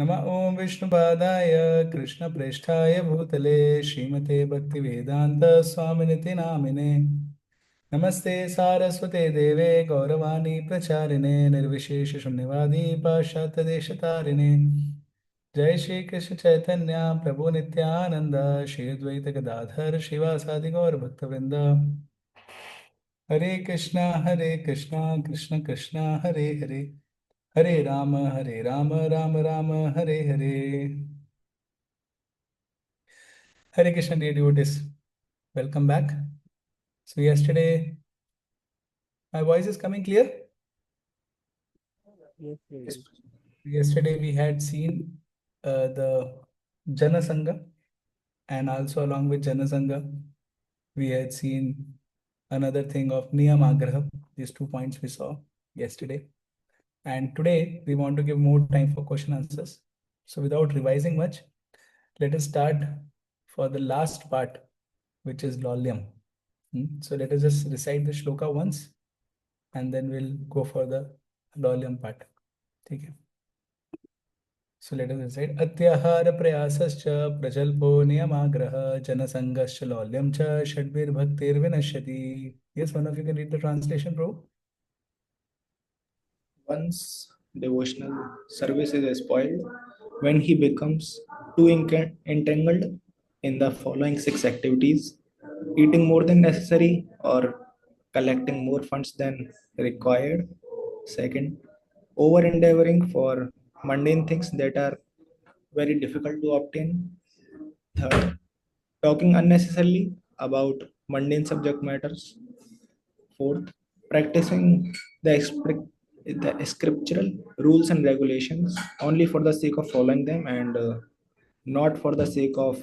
नमः ॐ विष्णुपादाय कृष्णप्रेष्ठाय भूतले श्रीमते भक्तिवेदान्त स्वामिनिति नामिने नमस्ते सारस्वते देवे गौरवाणी प्रचारिणे निर्विशेषशून्यवादी पाश्चात्यदेशतारिणे जय श्री कृष्ण चैतन्य प्रभु नित्यानंद श्री अद्वैत गदाधर श्रीवासादि गौर भक्तवृंद हरे Krishna Krishna Krishna Hare Hare Hare Ram Ram Ram Hare Hare Hare Krishna, dear devotees. Welcome back. So my voice is coming clear. Yes, Yes. yes. Yesterday we had seen the Jana Sangha, and also along with Jana Sangha, we had seen another thing of Niyamagraha. These 2 points we saw yesterday. And today we want to give more time for question answers. So without revising much, let us start for the last part, which is Lolyam. So let us just recite the shloka once and then we'll go for the Lolyam part. Okay. So let us recite Atyahara prayasascha prajalpo niyamagraha janasangascha lolyam cha shadvir bhaktir vinashyati. Yes, one of you can read the translation, bro. One's devotional service is spoiled when he becomes too entangled in the following six activities: eating more than necessary or collecting more funds than required. Second, over endeavoring for mundane things that are very difficult to obtain. Third, talking unnecessarily about mundane subject matters. Fourth, practicing the scriptural rules and regulations only for the sake of following them and not for the sake of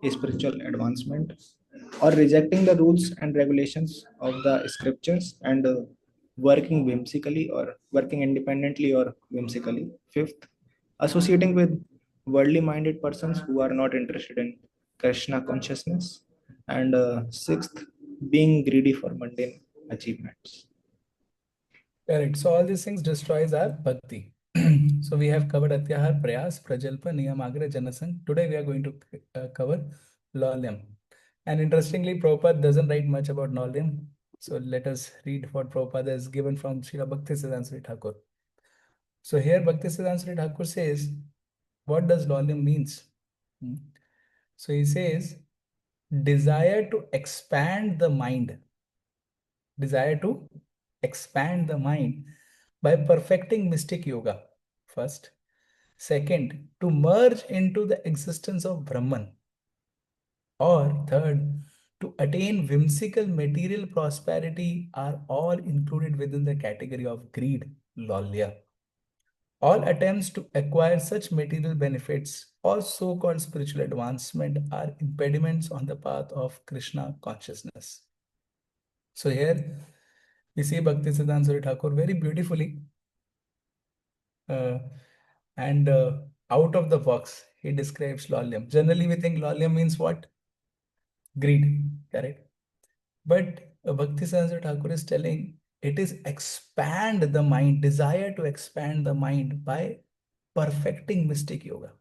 spiritual advancement, or rejecting the rules and regulations of the scriptures and working whimsically or working independently or whimsically. Fifth, associating with worldly minded persons who are not interested in Krishna consciousness. And sixth, being greedy for mundane achievements. Correct. So all these things destroys our bhakti. So we have covered Atyahar, Prayas, Prajalpa, Niyamagra, Janasang. Today we are going to cover Lolyam. And interestingly, Prabhupada doesn't write much about Lolyam. So let us read what Prabhupada has given from Srila Bhaktisiddhanta Sri Thakur. So here Bhaktisiddhanta Sri Thakur says, what does Lolyam means? Hmm. So he says, desire to expand the mind. Desire to expand the mind by perfecting mystic yoga, first. Second, to merge into the existence of Brahman. Or third, to attain whimsical material prosperity are all included within the category of greed, lolya. All attempts to acquire such material benefits or so-called spiritual advancement are impediments on the path of Krishna consciousness. So here we see Bhaktisiddhanta Saraswati Thakur very beautifully uh, and out of the box he describes lolyam. Generally we think lolyam means what? Greed, correct? But Bhaktisiddhanta Saraswati Thakur is telling it is expand the mind, desire to expand the mind by perfecting mystic yoga.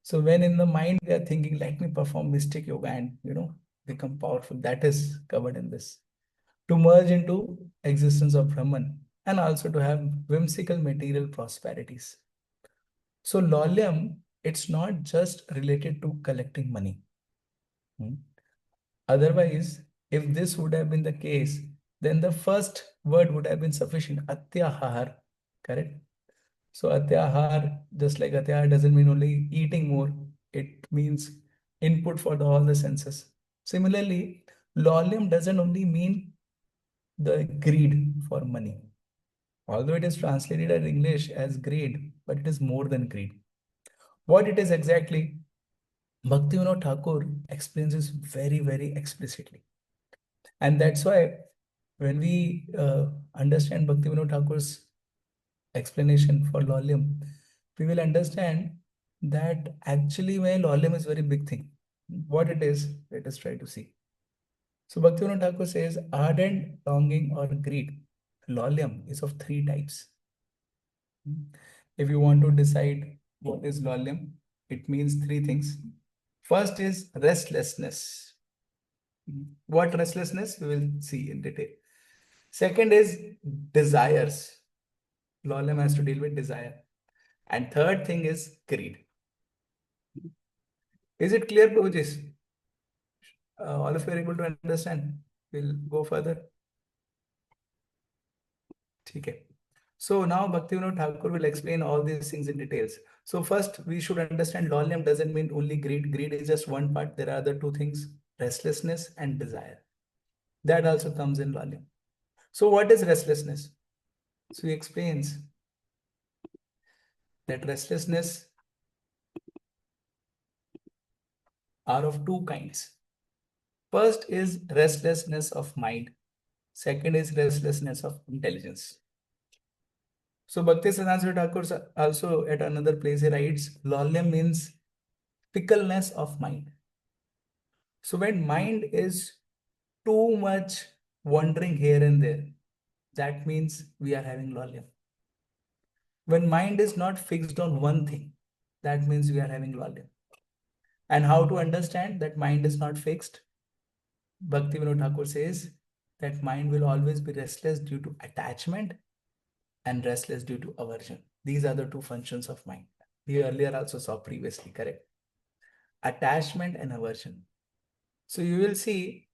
So when in the mind we are thinking, let me perform mystic yoga and become powerful. That is covered in this. To merge into existence of Brahman and also to have whimsical material prosperities. So Lolyam, it's not just related to collecting money. Hmm. Otherwise, if this would have been the case, then the first word would have been sufficient. Atyahar, correct? So atyahar, just like atyahar doesn't mean only eating more. It means input for all the senses. Similarly, lolyam doesn't only mean the greed for money. Although it is translated in English as greed, but it is more than greed. What it is exactly, Bhaktivinoda Thakur explains this very, very explicitly. And that's why when we understand Bhaktivinoda Thakur's explanation for Lolyam, we will understand that actually my Lolyam is a very big thing. What it is, let us try to see. So Bhaktivinoda Thakur says ardent longing or greed. Lolyam is of three types. If you want to decide What is lolyum? It means three things. First is restlessness. What restlessness? We will see in detail. Second is desires. Lolyum has to deal with desire. And third thing is greed. Is it clear, Prabhuji? All of you are able to understand? We'll go further. Okay. So now Bhaktivinoda Thakur will explain all these things in details. So first, we should understand lolyum doesn't mean only greed. Greed is just one part. There are other two things, restlessness and desire. That also comes in lolyum. So what is restlessness? So he explains that restlessness are of two kinds. First is restlessness of mind. Second is restlessness of intelligence. So Bhakti Siddhanta Thakur also at another place he writes, lolyum means fickleness of mind. So when mind is too much wandering here and there, that means we are having lolyum. When mind is not fixed on one thing, that means we are having lolyum. And how to understand that mind is not fixed? Bhakti Vinod Thakur says that mind will always be restless due to attachment and restless due to aversion. These are the two functions of mind. We earlier also saw previously, correct? Attachment and aversion. So you will see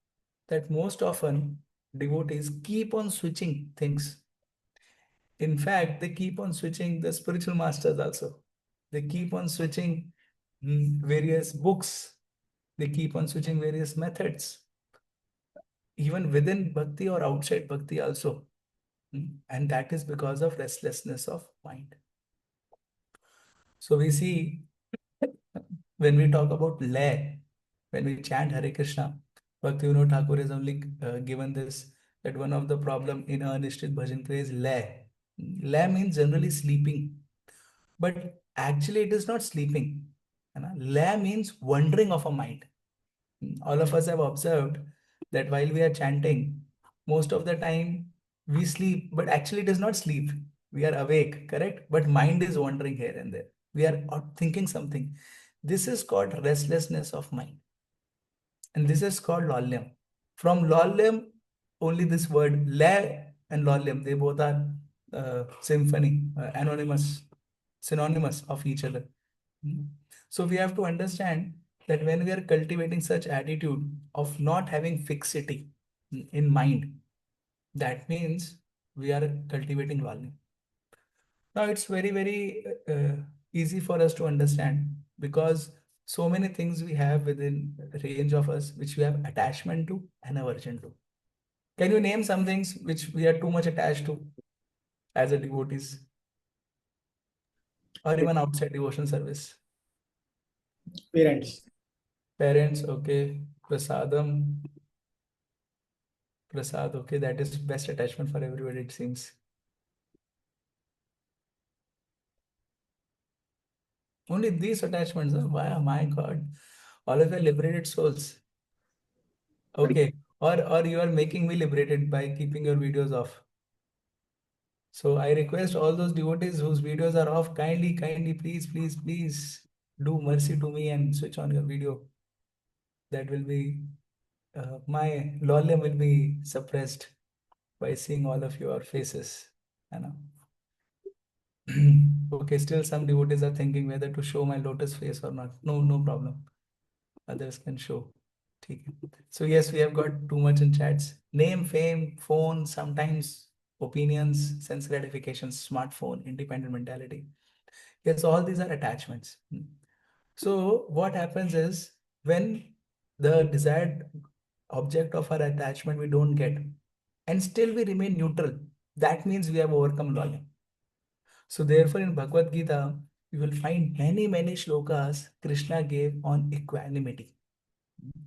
that most often devotees keep on switching things. In fact, they keep on switching the spiritual masters also. They keep on switching various books. They keep on switching various methods, even within bhakti or outside bhakti also. And that is because of restlessness of mind. So we see when we talk about lay, when we chant Hare Krishna, Bhakti Vinod Thakur has only given this that one of the problem in Anishchit Bhajan Kriya is lay. Lay means generally sleeping, but actually it is not sleeping. Lay means wandering of a mind. All of us have observed that while we are chanting, most of the time we sleep, but actually it is not sleep. We are awake, correct? But mind is wandering here and there. We are out thinking something. This is called restlessness of mind. And this is called lolyum. From lolyum, only this word la and lolyum, they both are synonymous of each other. Hmm. So we have to understand that when we are cultivating such attitude of not having fixity in mind, that means we are cultivating lolyum. Now it's very easy for us to understand because so many things we have within range of us which we have attachment to and aversion to. Can you name some things which we are too much attached to as a devotees or even outside devotion service? Parents. Parents, okay. Prasadam, Prasad, okay. That is best attachment for everybody, it seems. Only these attachments, huh? Why, my God. All of you are liberated souls. Okay. Or you are making me liberated by keeping your videos off. So I request all those devotees whose videos are off, kindly, please do mercy to me and switch on your video. That will be, my lolyum will be suppressed by seeing all of your faces. You know. Okay, still some devotees are thinking whether to show my lotus face or not. No, no problem. Others can show. ठीक है. So yes, we have got too much in chats. Name, fame, phone, sometimes opinions, sense gratification, smartphone, independent mentality. Yes, all these are attachments. So what happens is when the desired object of our attachment we don't get, and still we remain neutral, that means we have overcome loyalty. So therefore, in Bhagavad Gita, you will find many shlokas Krishna gave on equanimity.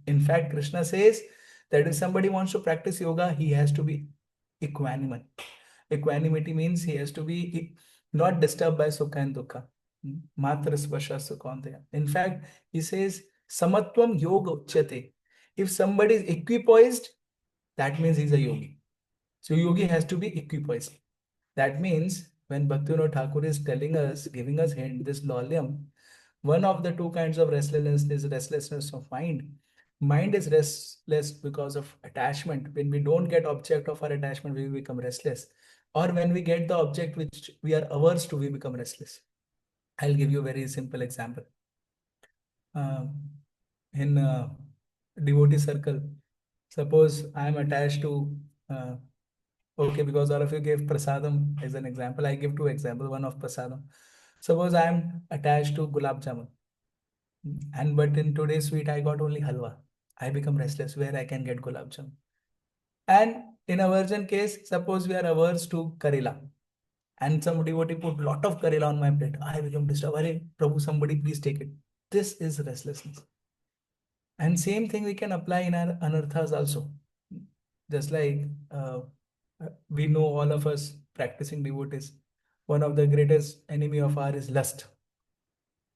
In fact, Krishna says that if somebody wants to practice yoga, he has to be equanimous. Equanimity means he has to be not disturbed by sukha and dukkha. Matra spasha sukha. In fact, he says samatvam yoga uchyate. If somebody is equipoised, that means he's a yogi. So yogi has to be equipoised. That means when Bhaktivinoda Thakur is telling us, giving us hint, this lolium, one of the two kinds of restlessness is restlessness of mind. Mind is restless because of attachment. When we don't get object of our attachment, we become restless. Or when we get the object which we are averse to, we become restless. I'll give you a very simple example. Uh, in devotee circle, suppose I am attached to, okay, because all of you gave prasadam as an example, I give two examples, one of prasadam. Suppose I am attached to gulab jamun, and but in today's sweet I got only halwa. I become restless where I can get gulab jamun. And in a virgin case, suppose we are averse to karela, and some devotee put lot of karela on my plate. I become disturbed. Arey, Prabhu, somebody please take it. This is restlessness. And same thing we can apply in our anarthas also. Just like we know, all of us practicing devotees, one of the greatest enemy of ours is lust.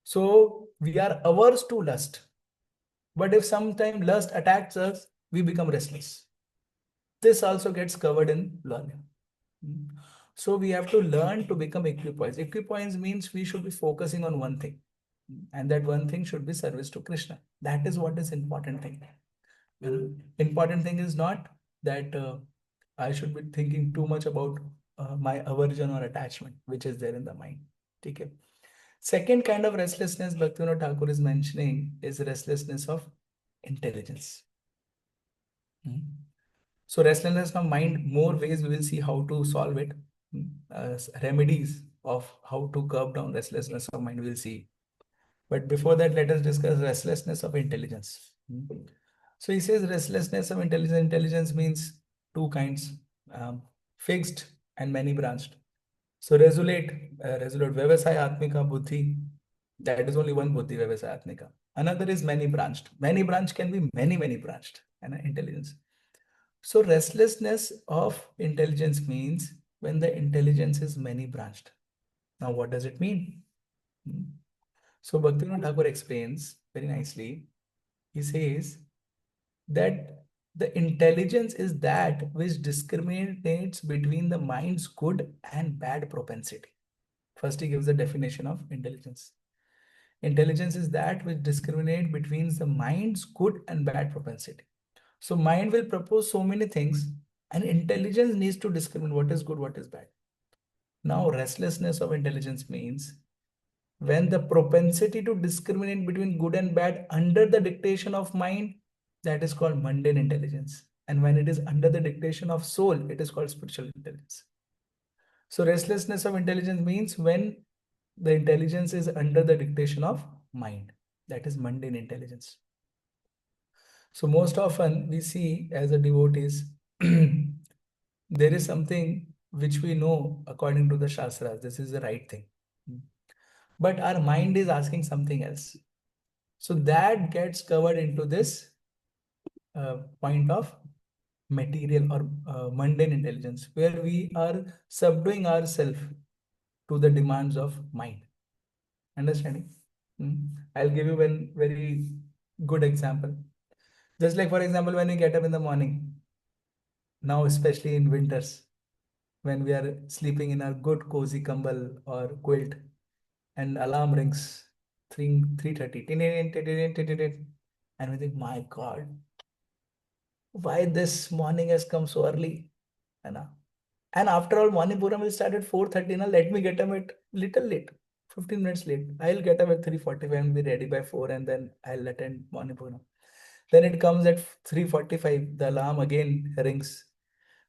So we are averse to lust. But if sometime lust attacks us, we become restless. This also gets covered in Lanya. So we have to learn to become equipoise. Equipoise means we should be focusing on one thing. And that one thing should be service to Krishna. That is what is important thing. Important thing is not that I should be thinking too much about my aversion or attachment, which is there in the mind. Okay. Second kind of restlessness Bhaktivinoda Thakur is mentioning is restlessness of intelligence. Hmm. So restlessness of mind, more ways we will see how to solve it. Remedies of how to curb down restlessness of mind we'll see. But before that, let us discuss restlessness of intelligence. So he says restlessness of intelligence. Intelligence means two kinds, fixed and many branched. So resolute, Vyavasaya Atmika Buddhi. That is only one Buddhi, Vyavasaya Atmika. Another is many branched. Many branch can be many branched, and intelligence. So restlessness of intelligence means when the intelligence is many branched. Now, what does it mean? Hmm. So Bhaktivinoda Thakur explains very nicely. He says that the intelligence is that which discriminates between the mind's good and bad propensity. First, he gives the definition of intelligence. Intelligence is that which discriminates between the mind's good and bad propensity. So mind will propose so many things, and intelligence needs to discriminate what is good, what is bad. Now, restlessness of intelligence means when the propensity to discriminate between good and bad under the dictation of mind, that is called mundane intelligence. And when it is under the dictation of soul, it is called spiritual intelligence. So restlessness of intelligence means when the intelligence is under the dictation of mind. That is mundane intelligence. So most often we see as a devotees, there is something which we know according to the Shastras. This is the right thing. But our mind is asking something else. So that gets covered into this point of material or mundane intelligence, where we are subduing ourselves to the demands of mind. Understanding? Hmm. I'll give you one very good example. Just like, for example, when you get up in the morning, now especially in winters, when we are sleeping in our good cozy kambal or quilt, and alarm rings 3:30, and we think, my God, why this morning has come so early? And, and after all, morning program will start at 4:30. Now let me get up at little late, 15 minutes late. I'll get up at 3:45 and be ready by 4, and then I'll attend morning program. Then it comes at 3:45, the alarm again rings.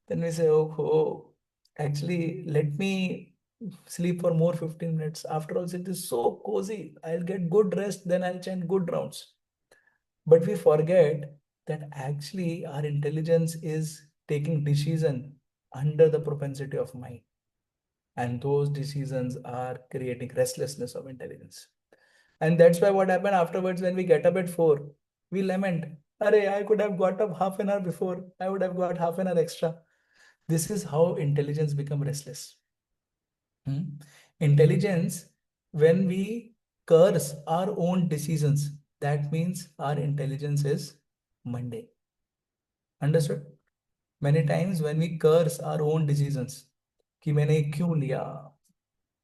Then we say, oh, actually, let me sleep for more 15 minutes. After all, it is so cozy. I'll get good rest, then I'll chant good rounds. But we forget that actually our intelligence is taking decision under the propensity of mind. And those decisions are creating restlessness of intelligence. And that's why what happened afterwards when we get up at 4, we lament, Arey, I could have got up half an hour before. I would have got half an hour extra. This is how intelligence become restless. Hmm? Intelligence, when we curse our own decisions, that means our intelligence is mundane. Understood? Many times when we curse our own decisions, कि मैंने क्यों लिया,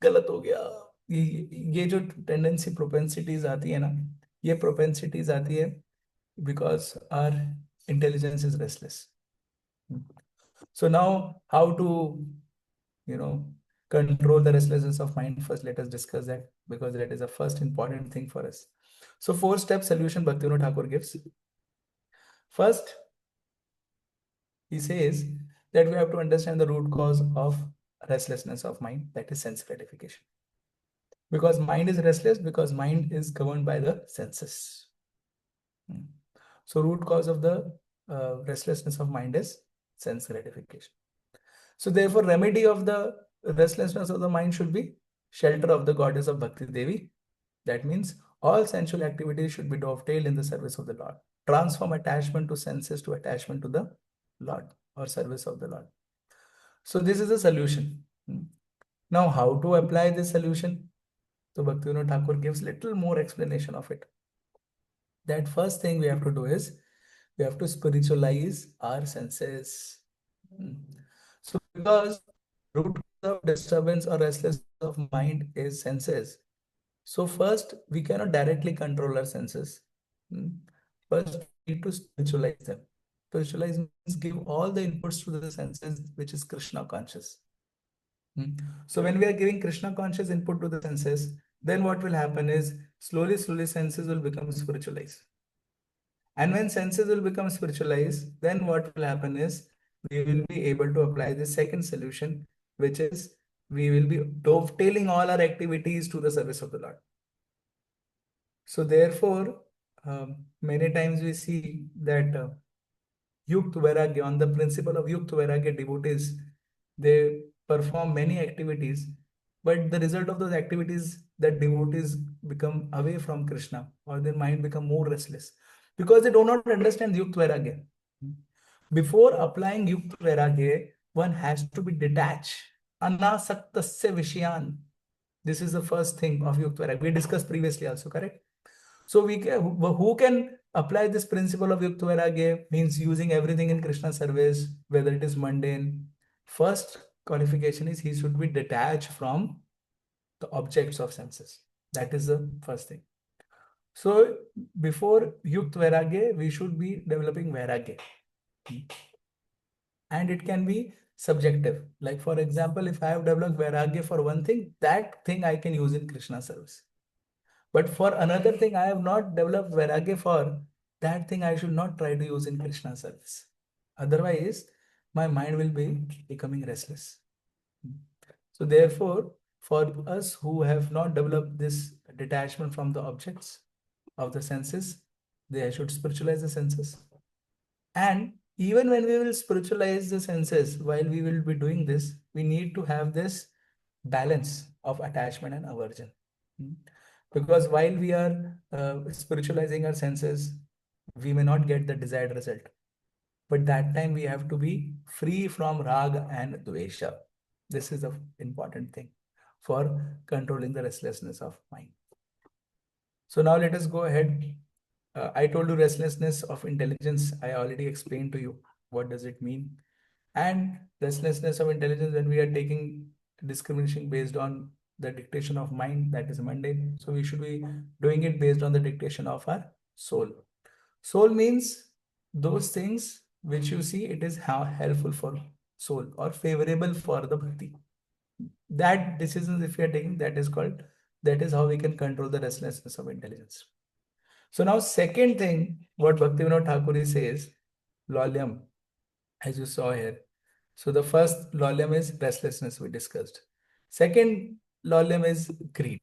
गलत हो गया। ये जो tendency propensities आती है ना, ये प्रोपेंसिटीज आती है because our intelligence is restless. So now how to, you know, control the restlessness of mind? First, let us discuss that because that is the first important thing for us. So four-step solution Bhaktivinoda Thakur gives. First, he says that we have to understand the root cause of restlessness of mind, that is sense gratification. Because mind is restless because mind is governed by the senses. Hmm. So root cause of the restlessness of mind is sense gratification. So therefore, remedy of the restlessness of the mind should be shelter of the goddess of Bhakti Devi. That means all sensual activities should be dovetailed in the service of the Lord. Transform attachment to senses to attachment to the Lord or service of the Lord. So this is a solution. Now, how to apply this solution? So Bhaktivinoda Thakur gives little more explanation of it. That first thing we have to do is we have to spiritualize our senses. Hmm. So because root of disturbance or restlessness of mind is senses. So first we cannot directly control our senses. Hmm. First we need to spiritualize them. Spiritualize means give all the inputs to the senses, which is Krishna conscious. Hmm. So when we are giving Krishna conscious input to the senses, then what will happen is slowly senses will become spiritualized. And when senses will become spiritualized, then what will happen is we will be able to apply the second solution, which is we will be dovetailing all our activities to the service of the Lord. So therefore, many times we see that Yukt Vairagya, on the principle of Yukt Vairagya devotees, they perform many activities, but the result of those activities that devotees become away from Krishna or their mind become more restless because they do not understand Yukt Vairagya. Before applying Yukt Vairagya, one has to be detached. Anasaktasya Vishyan. This is the first thing of Yukt Vairagya. We discussed previously also, correct? So we can, who can apply this principle of Yukta Vairagya means using everything in Krishna service, whether it is mundane. First qualification is he should be detached from the objects of senses. That is the first thing. So before Yukt Vairagya, we should be developing Vairagya. And it can be subjective. Like for example, if I have developed Vairagya for one thing, that thing I can use in Krishna service. But for another thing I have not developed Vairagya for, that thing I should not try to use in Krishna service. Otherwise, my mind will be becoming restless. So therefore, for us who have not developed this detachment from the objects of the senses, they should spiritualize the senses. And even when we will spiritualize the senses, while we will be doing this, we need to have this balance of attachment and aversion. Hmm. Because while we are spiritualizing our senses, we may not get the desired result. But that time we have to be free from raga and dvesha. This is the important thing for controlling the restlessness of mind. So now let us go ahead. I told you restlessness of intelligence. I already explained to you what does it mean. And restlessness of intelligence when we are taking discrimination based on the dictation of mind, that is mundane. So we should be doing it based on the dictation of our soul. Soul means those things which you see it is helpful for soul or favorable for the bhakti. That decisions if we are taking, that is called, that is how we can control the restlessness of intelligence. So now second thing, what Bhaktivinoda Thakur says, lolyam, as you saw here. So the first lolyam is restlessness we discussed. Second lolyam is greed,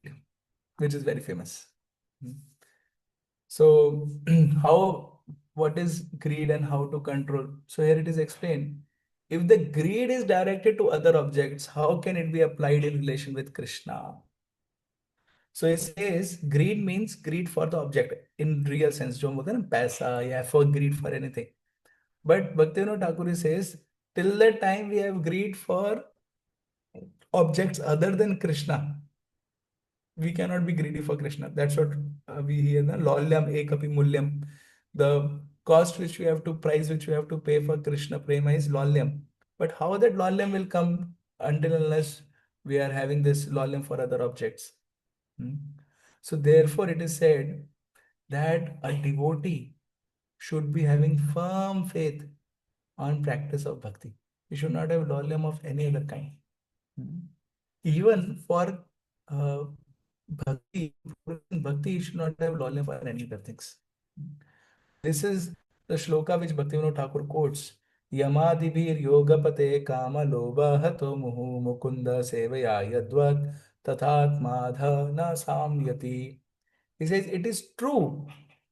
which is very famous. So how, what is greed and how to control? So here it is explained. If the greed is directed to other objects, how can it be applied in relation with Krishna? So it says greed means greed for the object in real sense. जो बोलते हैं ना पैसा या for greed for anything. But Bhaktivinoda Thakur says till the time we have greed for objects other than Krishna, we cannot be greedy for Krishna. That's what we hear. The lolyam ekapi mulyam. The cost which we have to price which we have to pay for Krishna prema is lolyam. But how that lolyam will come until unless we are having this lolem for other objects. Hmm. So therefore, it is said that a devotee should be having firm faith on practice of bhakti. He should not have lolem of any other kind. Hmm. Even for uh, bhakti, bhakti, he should not have lolem for any other things. This is the shloka which Bhaktivinoda Thakur quotes. Yamadibhir yogapate kama loba hato muhu mukunda sevaya yadvat tathatmadha na samyati. He says it is true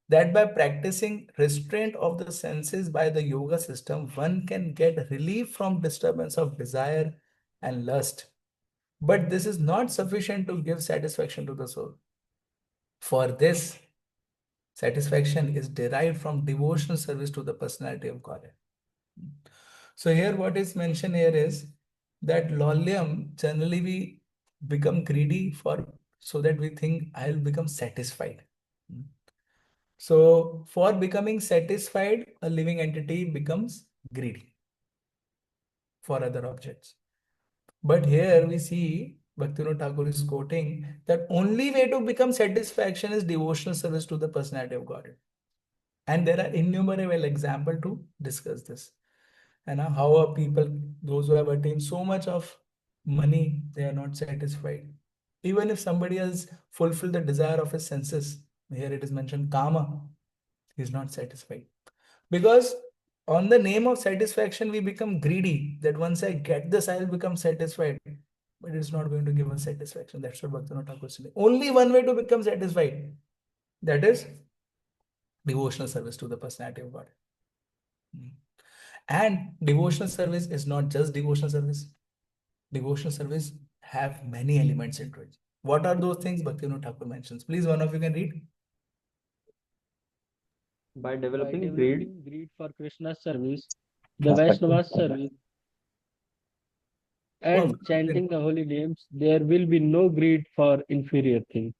that by practicing restraint of the senses by the yoga system, one can get relief from disturbance of desire and lust. But this is not sufficient to give satisfaction to the soul. For this, satisfaction is derived from devotional service to the personality of God. So here what is mentioned here is that lolium generally we become greedy for so that we think I'll become satisfied. So for becoming satisfied, a living entity becomes greedy for other objects. But here we see Bhaktivinoda Thakur is quoting that only way to become satisfaction is devotional service to the personality of God. And there are innumerable examples to discuss this. And how are people, those who have attained so much of money, they are not satisfied. Even if somebody has fulfilled the desire of his senses, here it is mentioned kama, he is not satisfied. Because on the name of satisfaction, we become greedy that once I get this, I will become satisfied. But it's not going to give us satisfaction. That's what Bhaktivinoda Thakur said. Only one way to become satisfied, that is devotional service to the personality of God. Hmm. And devotional service is not just devotional service. Devotional service have many elements into it. What are those things Bhaktivinoda Thakur mentions? Please, one of you can read. By By developing greed, developing greed for Krishna's service, the Vaishnava's service, One. and chanting the holy names, there will be no greed for inferior things.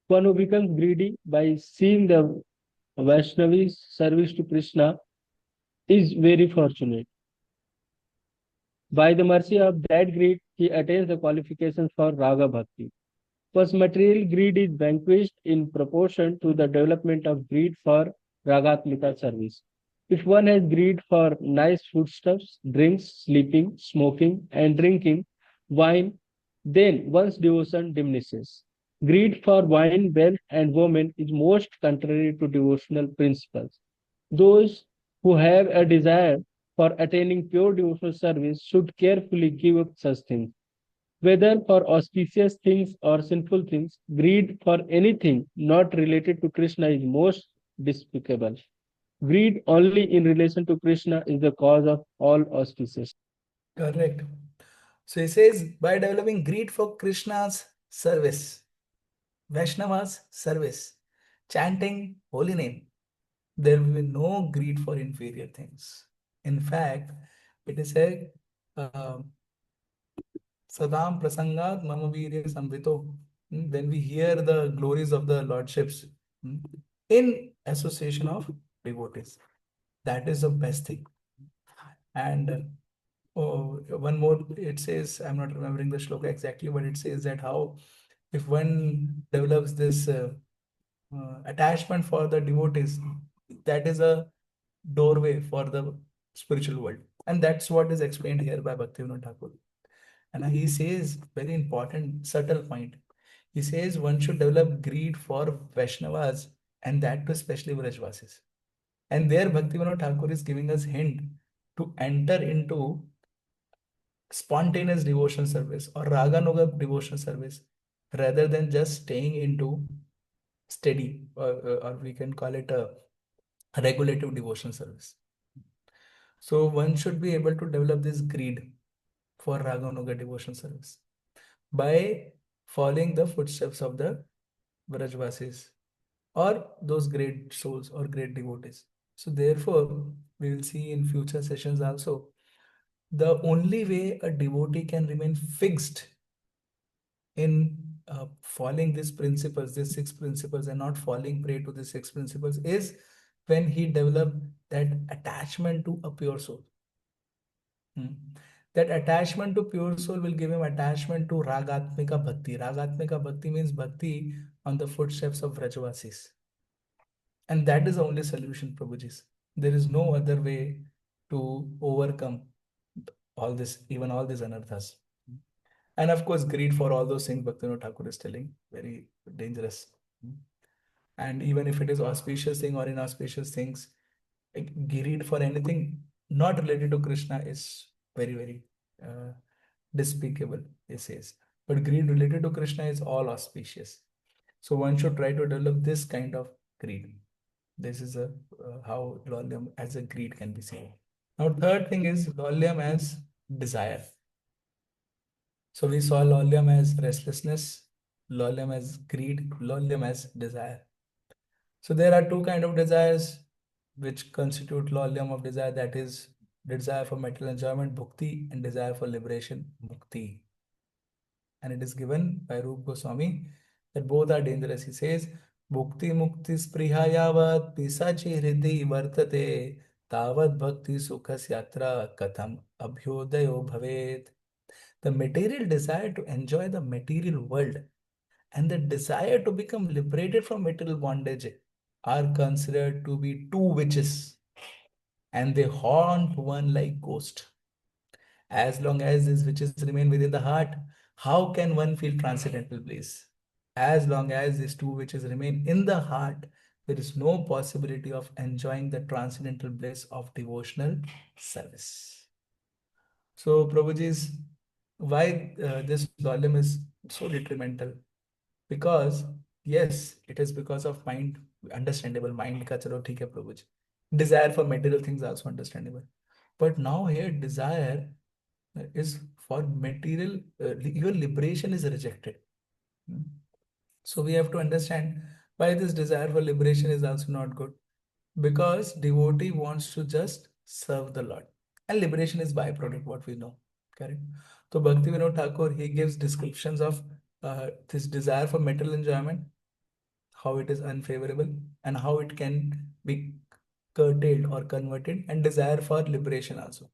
One who becomes greedy by seeing the Vaishnavi's service to Krishna is very fortunate. By the mercy of that greed, he attains the qualifications for Raga Bhakti. First, material greed is vanquished in proportion to the development of greed for Ragatmika service. If one has greed for nice foodstuffs, drinks, sleeping, smoking, and drinking wine, then one's devotion diminishes. Greed for wine, wealth, and women is most contrary to devotional principles. Those who have a desire for attaining pure devotional service should carefully give up such things. Whether for auspicious things or sinful things, greed for anything not related to Krishna is most despicable. Greed only in relation to Krishna is the cause of all auspicious. Correct. So he says, by developing greed for Krishna's service, Vaishnava's service, chanting holy name, there will be no greed for inferior things. In fact, it is a Sadam Prasangat Mama Virya Samvito. When we hear the glories of the lordships in association of devotees, that is the best thing. And oh, one more, it says, I'm not remembering the shloka exactly, but it says that how if one develops this attachment for the devotees, that is a doorway for the spiritual world. And that's what is explained here by Bhaktivinoda Thakur. And he says very important, subtle point. He says one should develop greed for Vaishnavas and that too especially Vrajvasis. And there Bhaktivinoda Thakur is giving us hint to enter into spontaneous devotion service or Raganuga devotion service rather than just staying into steady or we can call it a regulative devotion service. So one should be able to develop this greed for Raganuga devotion service by following the footsteps of the Vrajvasis or those great souls or great devotees. So therefore, we will see in future sessions also, the only way a devotee can remain fixed in following these principles, these six principles, and not falling prey to these six principles is when he developed that attachment to a pure soul. Hmm. That attachment to pure soul will give him attachment to ragatmika bhakti. Ragatmika bhakti means bhakti on the footsteps of Vrajavasis. And that is the only solution, Prabhujis. There is no other way to overcome all this, even all these anarthas. And of course, greed for all those things Bhaktivinoda Thakur is telling, very dangerous. And even if it is auspicious thing or inauspicious things, greed for anything not related to Krishna is very, very uh, despicable, he says. But greed related to Krishna is all auspicious. So one should try to develop this kind of greed. This is how Lolyam as a greed can be seen. Now, third thing is Lolyam as desire. So we saw Lolyam as restlessness, Lolyam as greed, Lolyam as desire. So there are two kind of desires which constitute Lolyam of desire, that is desire for material enjoyment, bhukti, and desire for liberation, mukti. And it is given by Rup Goswami that both are dangerous. He says, Bhukti mukti spriha yavat pisachi hriddhi vartate tavat bhakti sukhas yatra katham abhyodayo bhavet. The material desire to enjoy the material world and the desire to become liberated from material bondage are considered to be two witches, and they haunt one like ghost. As long as these witches remain within the heart, how can one feel transcendental bliss? As long as these two witches remain in the heart, there is no possibility of enjoying the transcendental bliss of devotional service. So, Prabhuji's, why this volume is so detrimental? Because, yes, it is because of mind, understandable. Mind ka chalo theek hai, Prabhuji. Desire for material things also understandable. But now here, desire is for material, even liberation is rejected. Hmm. So we have to understand why this desire for liberation is also not good. Because devotee wants to just serve the Lord. And liberation is byproduct, what we know. Correct? So Bhakti Vinod Thakur, he gives descriptions of this desire for material enjoyment, how it is unfavorable, and how it can be curtailed or converted, and desire for liberation also.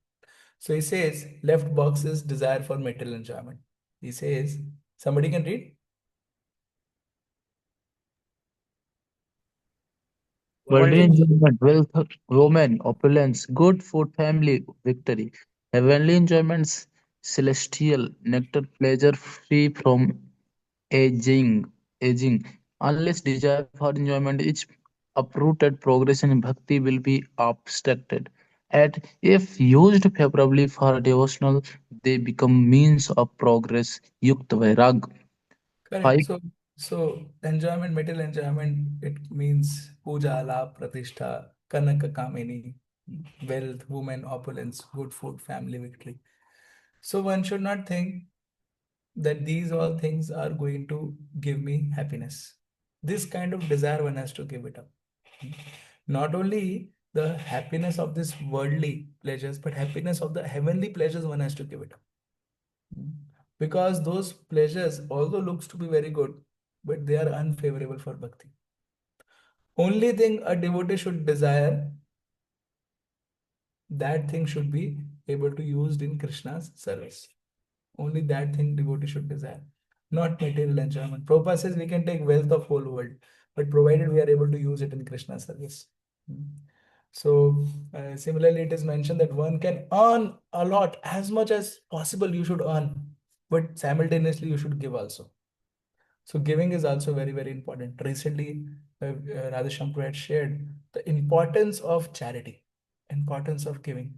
So he says, left box is desire for material enjoyment. He says, somebody can read? Worldly Worldly enjoyment, wealth, women, opulence, good food, family, victory. Heavenly enjoyments, celestial, nectar, pleasure, free from aging. Unless desire for enjoyment is uprooted, progression in bhakti will be obstructed. And if used favorably for devotional, they become means of progress. Yukt vairag. Correct. 5. So enjoyment, material enjoyment, it means puja, la, pratishtha, kanaka kamini, wealth, women, opulence, good food, family, victory. So one should not think that these all things are going to give me happiness. This kind of desire one has to give it up. Not only the happiness of this worldly pleasures, but happiness of the heavenly pleasures one has to give it up. Because those pleasures, although looks to be very good, but they are unfavorable for bhakti. Only thing a devotee should desire, that thing should be able to used in Krishna's service. Only that thing devotee should desire, not material enjoyment. Prabhupada says we can take wealth of whole world, but provided we are able to use it in Krishna's service. So similarly, it is mentioned that one can earn a lot, as much as possible you should earn, but simultaneously you should give also. So giving is also very, very important. Recently, Radheshyam had shared the importance of charity, importance of giving.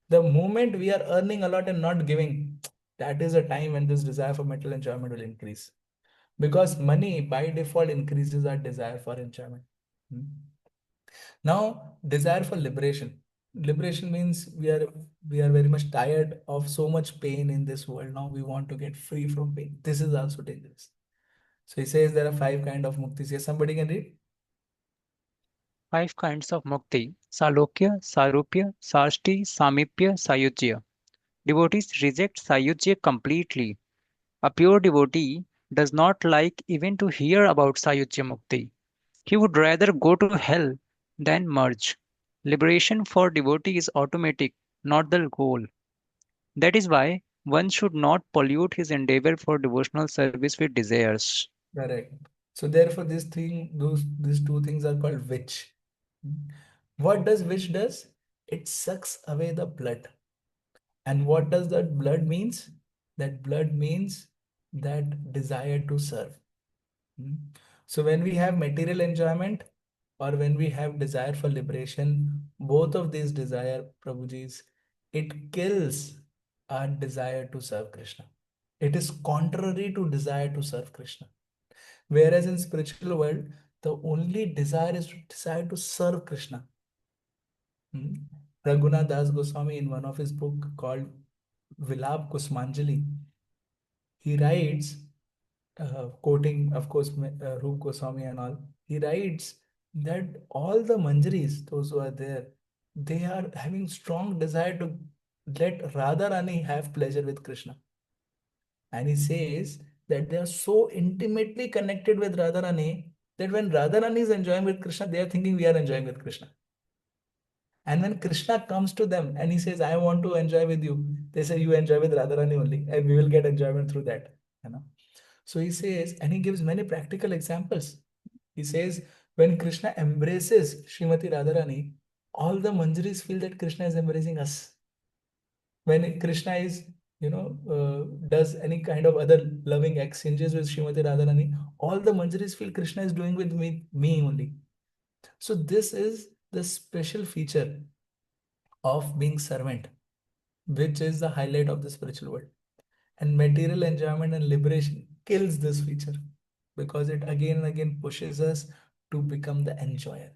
The moment we are earning a lot and not giving, that is a time when this desire for material enjoyment will increase. Because money by default increases our desire for enjoyment. Hmm. Now, desire for liberation. Liberation means we are very much tired of so much pain in this world. Now we want to get free from pain. This is also dangerous. So he says there are five kind of muktis. Yes, somebody can read. Five kinds of mukti: Salokya, Sarupya, Sashti, Samipya, Sayujya. Devotees reject Sayujya completely. A pure devotee does not like even to hear about Sayujya Mukti. He would rather go to hell than merge. Liberation for devotee is automatic, not the goal. That is why one should not pollute his endeavor for devotional service with desires. Correct. So therefore, these two things are called witch. What does witch does? It sucks away the blood. And what does that blood means? That blood means that desire to serve. Hmm. So when we have material enjoyment or when we have desire for liberation, both of these desire, Prabhuji's, it kills our desire to serve Krishna. It is contrary to desire to serve Krishna. Whereas in spiritual world, the only desire is to desire to serve Krishna. Hmm. Raghunath Das Goswami in one of his book called Vilap Kusmanjali, he writes, quoting, of course, Rup Goswami and all, he writes that all the manjaris, those who are there, they are having strong desire to let Radharani have pleasure with Krishna. And he says that they are so intimately connected with Radharani that when Radharani is enjoying with Krishna, they are thinking we are enjoying with Krishna. And when Krishna comes to them and he says, I want to enjoy with you, they say, you enjoy with Radharani only, and we will get enjoyment through that. You know? So he says, and he gives many practical examples. He says, when Krishna embraces Srimati Radharani, all the manjaris feel that Krishna is embracing us. When Krishna is, does any kind of other loving exchanges with Srimati Radharani, all the manjaris feel Krishna is doing with me only. So this is the special feature of being servant, which is the highlight of the spiritual world. And material enjoyment and liberation kills this feature because it again and again pushes us to become the enjoyer,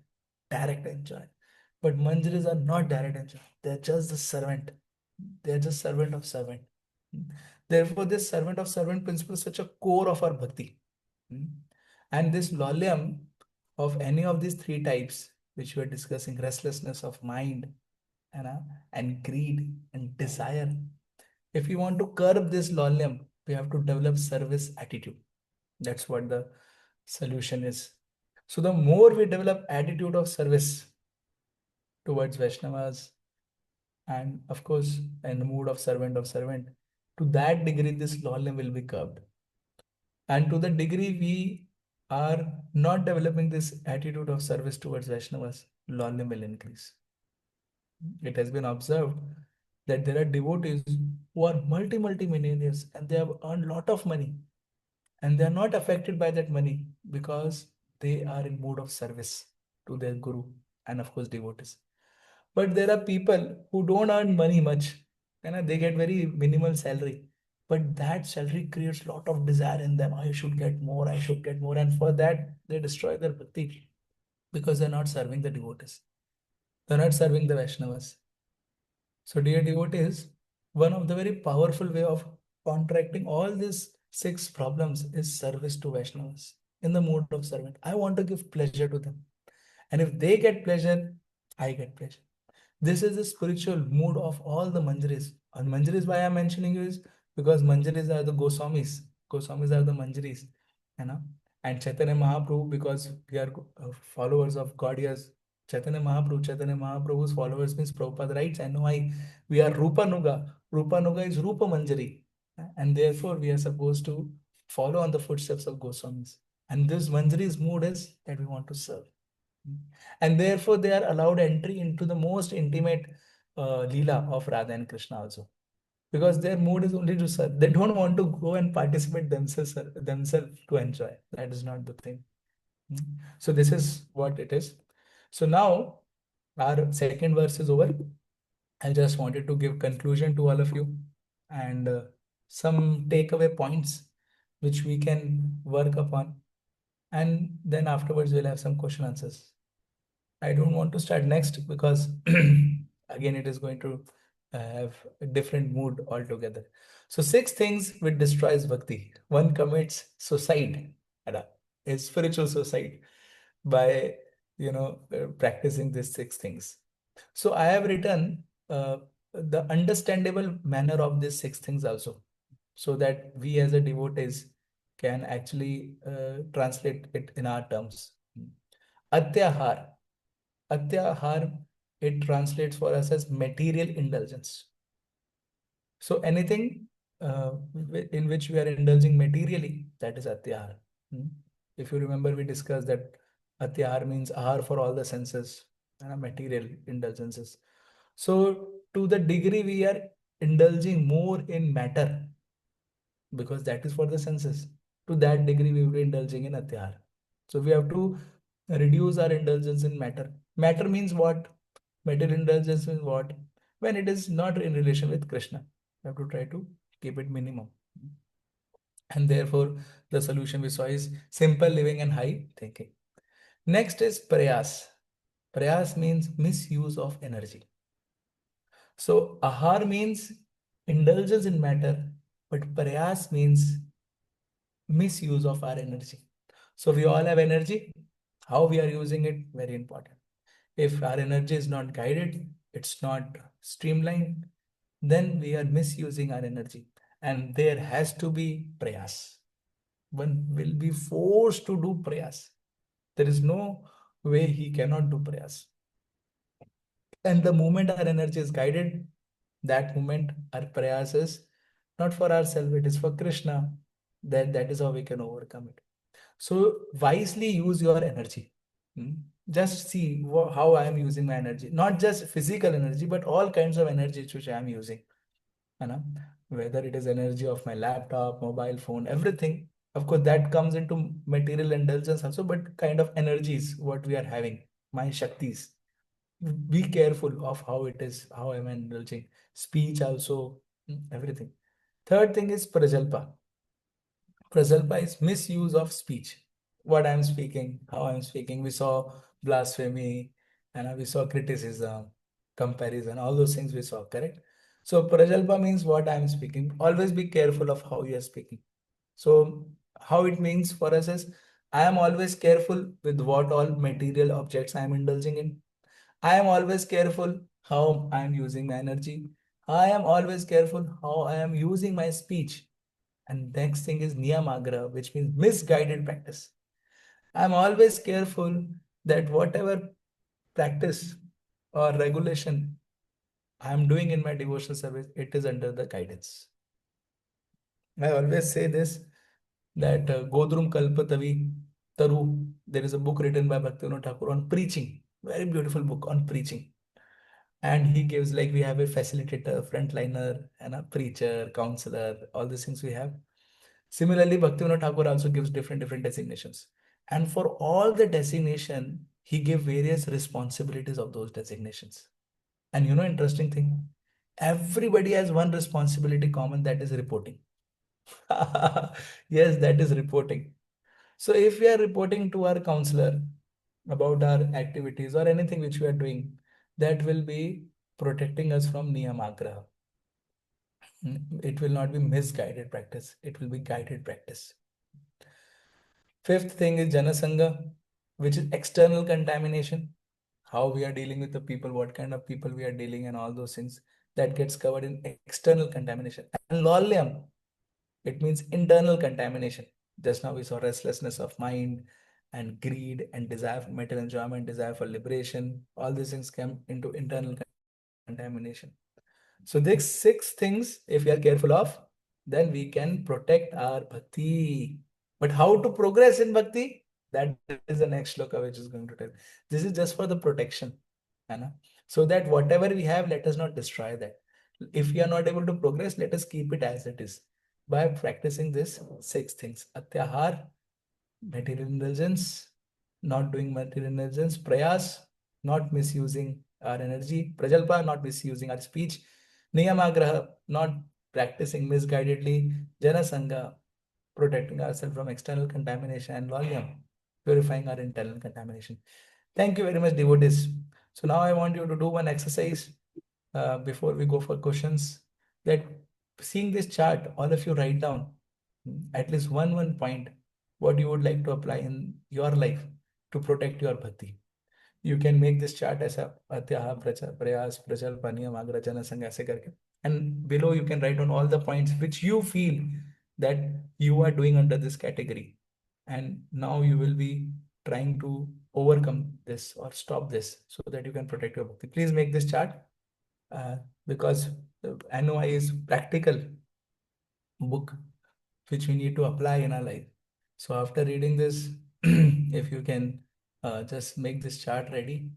direct enjoyer. But manjaris are not direct enjoyer. They're just the servant. They're just servant of servant. Therefore, this servant of servant principle is such a core of our bhakti. And this lolyam of any of these three types, which we are discussing, restlessness of mind, you know, and greed and desire. If we want to curb this lolyam, we have to develop service attitude. That's what the solution is. So the more we develop attitude of service towards Vaishnavas, and of course, in the mood of servant, to that degree, this lolyam will be curbed. And to the degree we are not developing this attitude of service towards Vaishnavas, lolyam will increase. It has been observed that there are devotees who are multi-millionaires and they have earned lot of money and they are not affected by that money because they are in mood of service to their guru and of course devotees. But there are people who don't earn money much and they get very minimal salary. But that salary creates lot of desire in them. I should get more, I should get more. And for that, they destroy their bhakti because they're not serving the devotees. They're not serving the Vaishnavas. So, dear devotees, one of the very powerful way of contracting all these six problems is service to Vaishnavas in the mood of servant. I want to give pleasure to them. And if they get pleasure, I get pleasure. This is the spiritual mood of all the manjaris. And manjaris, why I'm mentioning you is because manjaris are the Goswamis. Goswamis are the manjaris, you know. And Chaitanya Mahaprabhu, because we are followers of God, yes. Chaitanya Mahaprabhu's followers means Prabhupada writes, NOI, we are Rupa Nuga. Rupa Nuga is Rupa Manjari. And therefore, we are supposed to follow on the footsteps of Goswamis. And this Manjari's mood is that we want to serve. And therefore, they are allowed entry into the most intimate Leela of Radha and Krishna also. Because their mood is only to serve. They don't want to go and participate themselves to enjoy. That is not the thing. So this is what it is. So now our second verse is over. I just wanted to give conclusion to all of you and some takeaway points which we can work upon. And then afterwards we'll have some question answers. I don't want to start next because again it is going to have a different mood altogether. So six things which destroys bhakti. One commits suicide, a spiritual suicide by practicing these six things. So I have written the understandable manner of these six things also, so that we as a devotees can actually translate it in our terms. Atyahar. Atyahar, it translates for us as material indulgence. So anything in which we are indulging materially, that is atyahar. Hmm? If you remember, we discussed that atyahar means ahar for all the senses, material indulgences. So to the degree we are indulging more in matter, because that is for the senses, to that degree we will be indulging in atyahar. So we have to reduce our indulgence in matter. Matter means what? Material indulgence means what? When it is not in relation with Krishna. We have to try to keep it minimum. And therefore, the solution we saw is simple living and high thinking. Next is prayas. Prayas means misuse of energy. So ahar means indulgence in matter, but prayas means misuse of our energy. So we all have energy. How we are using it, very important. If our energy is not guided, it's not streamlined, then we are misusing our energy. And there has to be prayas. One will be forced to do prayas. There is no way he cannot do prayas. And the moment our energy is guided, that moment our prayas is not for ourselves, it is for Krishna. That is how we can overcome it. So wisely use your energy. Hmm? Just see how I am using my energy. Not just physical energy, but all kinds of energy which I am using. You know? Whether it is energy of my laptop, mobile phone, everything. Of course, that comes into material indulgence also, but kind of energies what we are having, my shaktis. Be careful of how it is, how am I indulging. Speech also, everything. Third thing is prajalpa. Prajalpa is misuse of speech. What I'm speaking, how I'm speaking. We saw blasphemy and we saw criticism, comparison, all those things we saw, correct? So Prajalpa means what I'm speaking. Always be careful of how you're speaking. So how it means for us is I am always careful with what all material objects I am indulging in. I am always careful how I am using my energy. I am always careful how I am using my speech. And next thing is niyamagra, which means misguided practice. I'm always careful that whatever practice or regulation I'm doing in my devotional service, it is under the guidance. I always say this that Godrum Kalpatavi Taru, there is a book written by Bhaktivinoda Thakur on preaching, very beautiful book on preaching. And he gives, like, we have a facilitator, frontliner, and a preacher, counselor, all these things we have. Similarly, Bhaktivinoda Thakur also gives different designations. And for all the designation, he gave various responsibilities of those designations. And interesting thing, everybody has one responsibility common, that is reporting. Yes, that is reporting. So if we are reporting to our counselor about our activities or anything which we are doing, that will be protecting us from niyamagraha. It will not be misguided practice, it will be guided practice. Fifth thing is Janasangha, which is external contamination. How we are dealing with the people, what kind of people we are dealing, and all those things that gets covered in external contamination. And Lolyam, it means internal contamination. Just now we saw restlessness of mind and greed and desire for material enjoyment, desire for liberation. All these things come into internal contamination. So these six things, if we are careful of, then we can protect our bhakti. But how to progress in bhakti? That is the next shloka which is going to tell. This is just for the protection. So that whatever we have, let us not destroy that. If we are not able to progress, let us keep it as it is by practicing this six things. Atyahar, material indulgence, not doing material indulgence, prayas, not misusing our energy, prajalpa, not misusing our speech, niyamagraha, not practicing misguidedly, janasangha, protecting ourselves from external contamination, and lolyam, purifying our internal contamination. Thank you very much, devotees. So now I want you to do one exercise before we go for questions. That seeing this chart, all of you write down at least one point what you would like to apply in your life to protect your bhakti. You can make this chart as a Atyaha, Prayas, Prajalpa, Niyam, Agra, Janasangha, ऐसे करके. And below you can write down all the points which you feel that you are doing under this category. And now you will be trying to overcome this or stop this so that you can protect your bhakti. Please make this chart. uh, because the NOI is practical book which we need to apply in our life. So after reading this, if you can just make this chart ready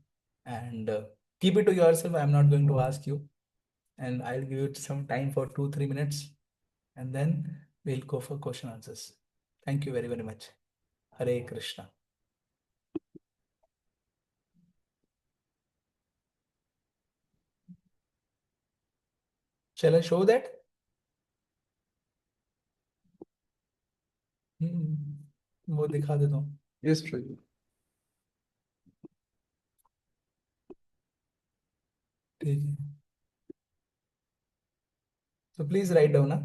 and keep it to yourself. I'm not going to ask you, and I'll give you some time for 2-3 minutes, and then we'll go for question answers. Thank you very, very much. Hare Krishna. Shall I show that? वो दिखा देता हूँ. Yes, Prabhuji. ठीक है. So please write down. Huh?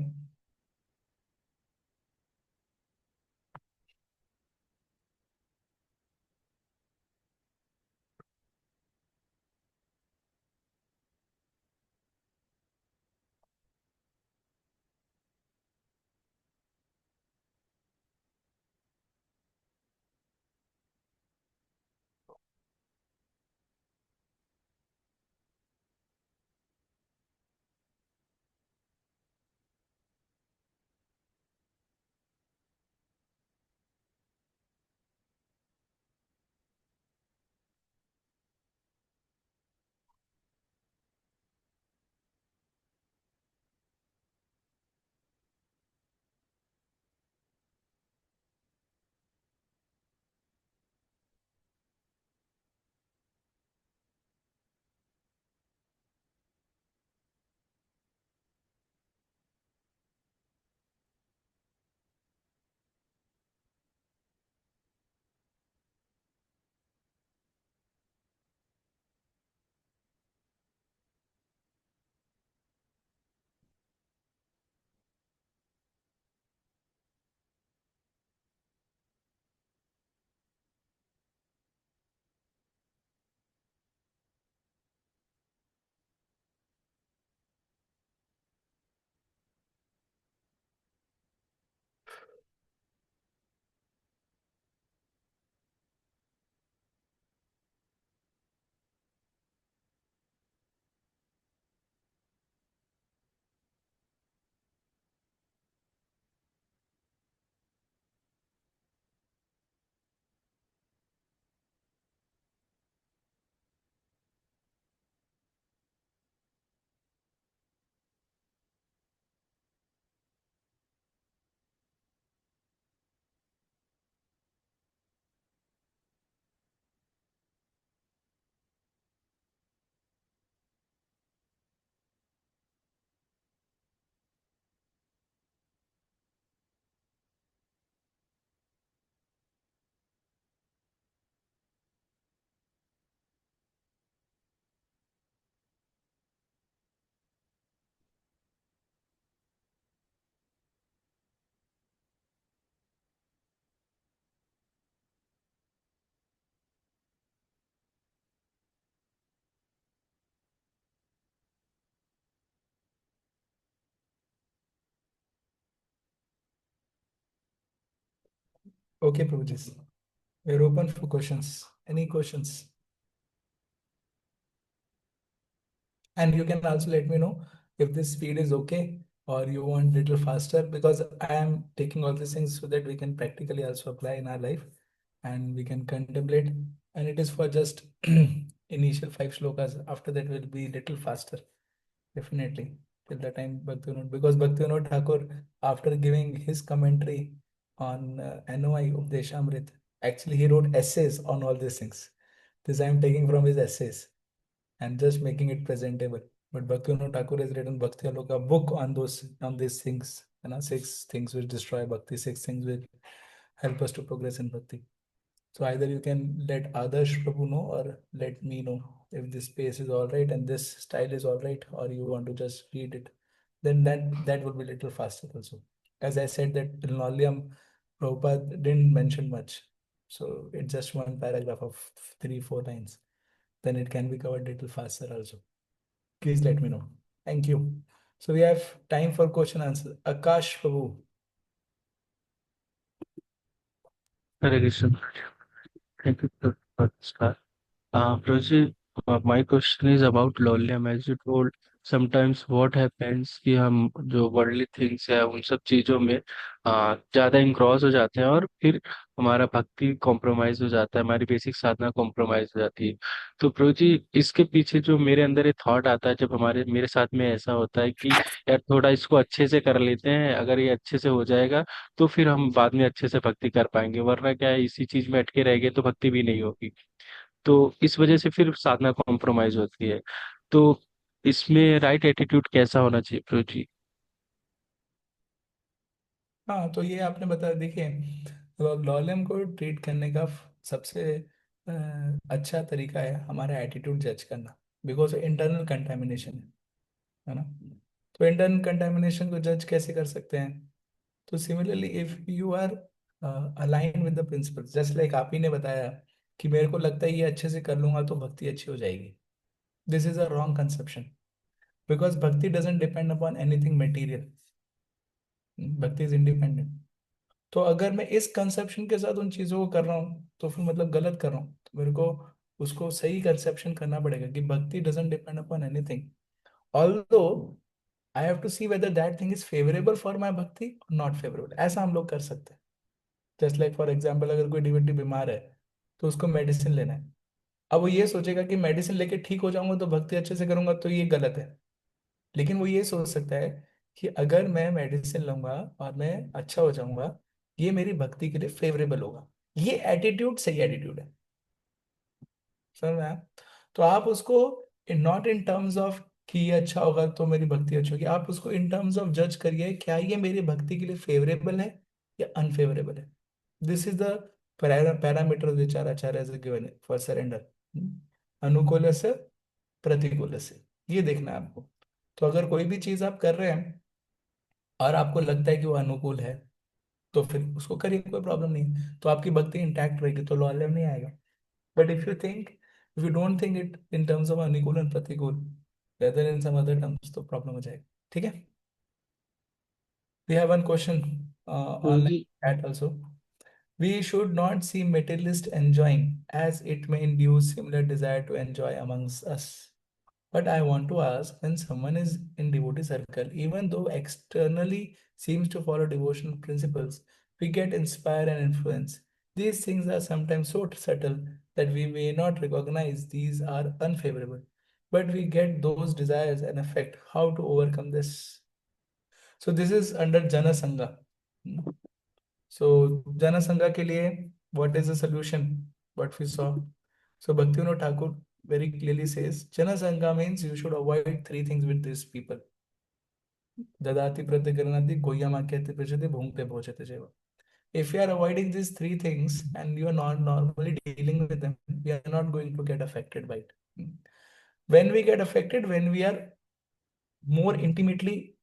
Okay, Prabhuji. We're open for questions. Any questions? And you can also let me know if this speed is okay or you want little faster, because I am taking all these things so that we can practically also apply in our life and we can contemplate. And it is for just initial 5 shlokas. After that will be little faster, definitely, till the time Bhaktivinoda, because Bhaktivinoda Thakur, after giving his commentary on NOI of Deshamrit, actually he wrote essays on all these things. This I am taking from his essays and just making it presentable. But Bhaktivinoda Thakur has written Bhakti Aloka book on these things, 6 things which destroy bhakti, 6 things which help us to progress in bhakti. So either you can let Adarsh Prabhu know or let me know if this pace is all right and this style is all right, or you want to just read it. Then that would be a little faster also. As I said that in Lolium, Prabhupada didn't mention much. So it's just one paragraph of 3-4 lines. Then it can be covered a little faster also. Please let me know. Thank you. So we have time for question answer. Akash Prabhu. Hare Krishna. Thank you for this class. Prabhuji, My question is about lolium, as you told. Sometimes what happens कि हम जो worldly things है उन सब चीजों में ज्यादा इंग्रॉस हो जाते हैं, और फिर हमारा भक्ति कॉम्प्रोमाइज हो जाता है, हमारी बेसिक साधना कॉम्प्रोमाइज हो जाती है। तो प्रभु जी, इसके पीछे जो मेरे अंदर ये थॉट आता है जब हमारे मेरे साथ में ऐसा होता है कि यार थोड़ा इसको अच्छे से कर लेते हैं, अगर ये अच्छे से हो जाएगा तो फिर हम बाद में अच्छे से भक्ति कर पाएंगे, वरना क्या है, इसी चीज में अटके रह गए तो भक्ति भी नहीं होगी। तो इस वजह से फिर साधना कॉम्प्रोमाइज होती है। तो इसमें राइट एटीट्यूड कैसा होना चाहिए प्रभु जी? हाँ, तो ये आपने बताया। देखिए, लॉलियम को ट्रीट करने का सबसे अच्छा तरीका है हमारा एटीट्यूड जज करना, बिकॉज इंटरनल कंटेमिनेशन है ना। तो इंटरनल कंटेमिनेशन को जज कैसे कर सकते हैं? तो similarly if you are align with the principles, just like आप ही ने बताया कि मेरे को लगता है ये अच्छे से कर लूंगा तो भक्ति अच्छी हो जाएगी। This is a wrong conception, because bhakti doesn't depend upon anything material. Bhakti is independent. तो अगर मैं इस कंसेप्शन के साथ उन चीज़ों को कर रहा हूँ तो फिर मतलब गलत कर रहा हूँ। तो मेरे को उसको सही कंसेप्शन करना पड़ेगा कि bhakti doesn't depend upon anything, although I have to see whether that thing is favourable for my bhakti और नॉट फेवरेबल। ऐसा हम लोग कर सकते हैं। जस्ट लाइक फॉर एग्जाम्पल, अगर कोई डिवोटी बीमार है तो उसको मेडिसिन लेना है। अब वो ये सोचेगा कि मेडिसिन लेके ठीक हो जाऊंगा तो भक्ति अच्छे से करूंगा, तो ये गलत है। लेकिन वो ये सोच सकता है कि अगर मैं मेडिसिन लूंगा और मैं अच्छा हो जाऊंगा, ये मेरी भक्ति के लिए फेवरेबल होगा। ये एटीट्यूड सही एटीट्यूड है। समझ में आया? तो आप उसको नॉट इन टर्म्स ऑफ कि ये अच्छा होगा तो मेरी भक्ति अच्छी होगी, आप उसको इन टर्म्स ऑफ जज करिए क्या ये मेरी भक्ति के लिए फेवरेबल है या अनफेवरेबल है। This is the parameter which are acharya given for surrender. अनुकूल से प्रतिकूल से, ये देखना है आपको। तो अगर कोई भी चीज आप कर रहे हैं और आपको लगता है कि वो अनुकूल है, तो फिर उसको करिए, कोई प्रॉब्लम नहीं है। तो आपकी भक्ति इंटैक्ट रहेगी, तो लॉयल्टी नहीं आएगा। But if you don't think it in terms of अनुकूल एंड प्रतिकूल, rather in some other terms, तो प्रॉब्लम हो जाएगा। ठीक है। We have one question Prabhu online ji, chat also. We should not see materialist enjoying as it may induce similar desire to enjoy amongst us. But I want to ask, when someone is in devotee circle, even though externally seems to follow devotional principles, we get inspired and influenced. These things are sometimes so subtle that we may not recognize these are unfavorable. But we get those desires and affect how to overcome this. So this is under Jana Sangha. So Jana Sangha के लिए what is the solution? What we saw. So Bhaktivinoda Thakur very clearly says Jana Sangha means you should avoid three things with these people. Dadati pratikarnati goyamakyati prachati bhungte bhojate jeva. If you are avoiding these three things and you are not normally dealing with them, we are not going to get affected by it. When we get affected, when we are more intimately,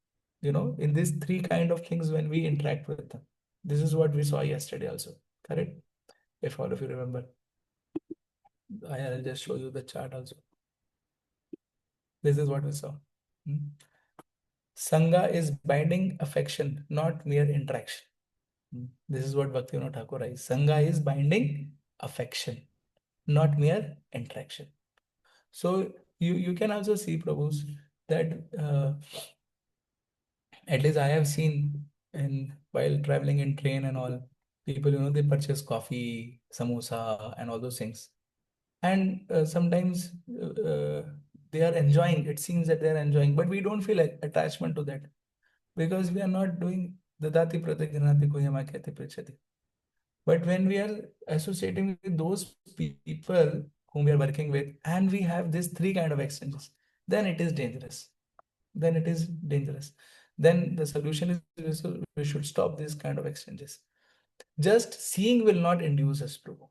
in these three kind of things, when we interact with them. This is what we saw yesterday also, correct? If all of you remember, I'll just show you the chart also. This is what we saw. Hmm. Sangha is binding affection, not mere interaction. This is what Bhaktivinoda Thakur writes. Sangha is binding affection, not mere interaction. So you can also see, Prabhus, that at least I have seen in while traveling in train and all, people, they purchase coffee, samosa, and all those things. And sometimes they are enjoying, it seems that they are enjoying, but we don't feel like attachment to that because we are not doing the dati pratignati kuyama khyati prichati. But when we are associating with those people whom we are working with, and we have this three kind of exchanges, then it is dangerous. Then it is dangerous. Then the solution is we should stop these kind of exchanges. Just seeing will not induce us to go.